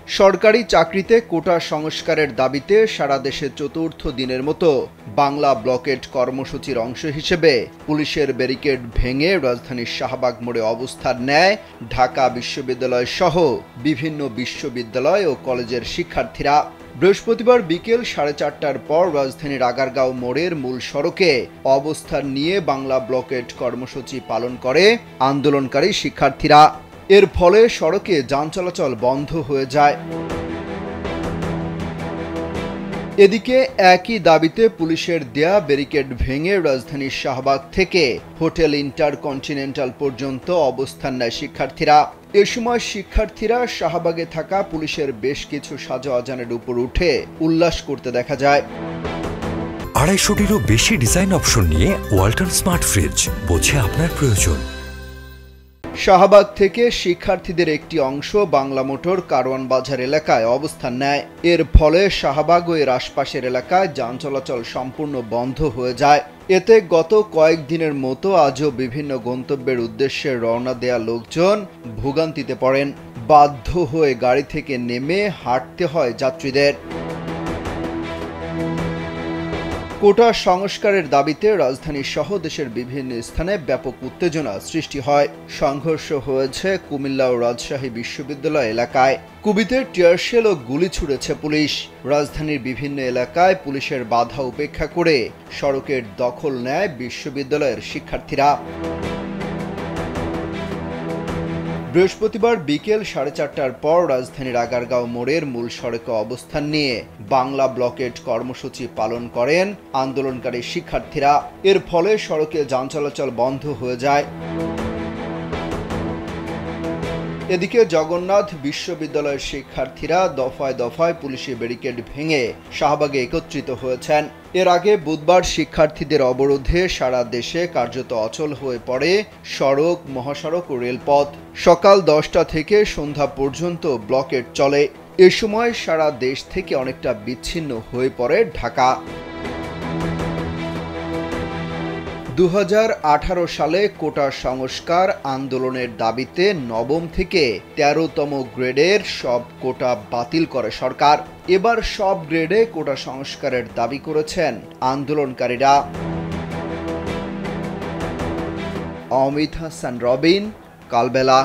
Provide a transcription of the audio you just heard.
সরকারি চাকরিতে কোটা সংস্কারের দাবিতে সারা দেশে চতুর্থ দিনের মতো বাংলা ব্লকেড কর্মসূচির অংশ হিসেবে পুলিশের ব্যারিকেড ভেঙে রাজধানীর শাহবাগ মোড়ে অবস্থান নেয় ঢাকা বিশ্ববিদ্যালয় সহ বিভিন্ন বিশ্ববিদ্যালয় ও কলেজের শিক্ষার্থীরা। বৃহস্পতিবার বিকেল 4:30টার পর রাজধানীর আগারগাঁও মোড়ের মূল সড়কে অবস্থান নিয়ে বাংলা ব্লকেড কর্মসূচি পালন করে আন্দোলনকারী শিক্ষার্থীরা। এর ফলে সড়কে যান চলাচল বন্ধ হয়ে যায়। এদিকে একই দাবিতে পুলিশের দেয়া ব্যারিকেড ভেঙে রাজধানীর শাহবাগ থেকে হোটেল ইন্টারকন্টিনেন্টাল পর্যন্ত অবস্থান নেয় শিক্ষার্থীরা। এ সময় শিক্ষার্থীরা শাহবাগে থাকা পুলিশের বেশ কিছু সাজোয়াজানের উপর উঠে উল্লাস করতে দেখা যায়। 250-টিরও বেশি ডিজাইন অপশন নিয়ে ওয়ালটন স্মার্ট ফ্রিজ, বোঝে আপনার প্রয়োজন। শাহবাগ থেকে শিক্ষার্থীদের একটি অংশ বাংলা মোটর কারওয়ান বাজার এলাকায় অবস্থান নেয়। এর ফলে শাহবাগ ও এর আশপাশের এলাকায় যান চলাচল সম্পূর্ণ বন্ধ হয়ে যায়। এতে গত কয়েকদিনের মতো আজও বিভিন্ন গন্তব্যের উদ্দেশ্যে রওনা দেয়া লোকজন ভোগান্তিতে পড়েন। বাধ্য হয়ে গাড়ি থেকে নেমে হাঁটতে হয় যাত্রীদের। কোটা সংস্কারের দাবিতে রাজধানী সহ দেশের বিভিন্ন স্থানে ব্যাপক উত্তেজনা সৃষ্টি হয়। সংঘর্ষ হয়েছে কুমিল্লা ও রাজশাহী বিশ্ববিদ্যালয় এলাকায়। কুবিতে টিয়ারশেল ও গুলি ছুড়েছে পুলিশ। রাজধানীর বিভিন্ন এলাকায় পুলিশের বাধা উপেক্ষা করে সড়কের দখল নেয় বিশ্ববিদ্যালয়ের শিক্ষার্থীরা। বৃহস্পতিবার বিকেল 4:30টার পর রাজধানীর আগারগাঁও মোড়ের মূল সড়কে অবস্থান নিয়ে বাংলা ব্লকেড কর্মসূচি পালন করেন আন্দোলনকারী শিক্ষার্থীরা। এর ফলে সড়কে যান চলাচল বন্ধ হয়ে যায়। এদিকে জগন্নাথ বিশ্ববিদ্যালয়ের শিক্ষার্থীরা দফায় দফায় পুলিশি ব্যারিকেড ভেঙে শাহবাগে একত্রিত হয়েছেন। এর আগে বুধবার শিক্ষার্থীদের অবরোধে সারা দেশে কার্যত অচল হয়ে পড়ে সড়ক, মহাসড়ক ও রেলপথ। সকাল 10টা থেকে সন্ধ্যা পর্যন্ত ব্লকেড চলে। এ সময় সারা দেশ থেকে অনেকটা বিচ্ছিন্ন হয়ে পড়ে ঢাকা। 2018 সালে কোটা সংস্কার আন্দোলনের দাবিতে নবম থেকে 13তম গ্রেডের সব কোটা বাতিল করে সরকার। এবার সব গ্রেডে কোটা সংস্কারের দাবি করেছেন আন্দোলনকারীরা। অমিত হাসান রবিন, কালবেলা।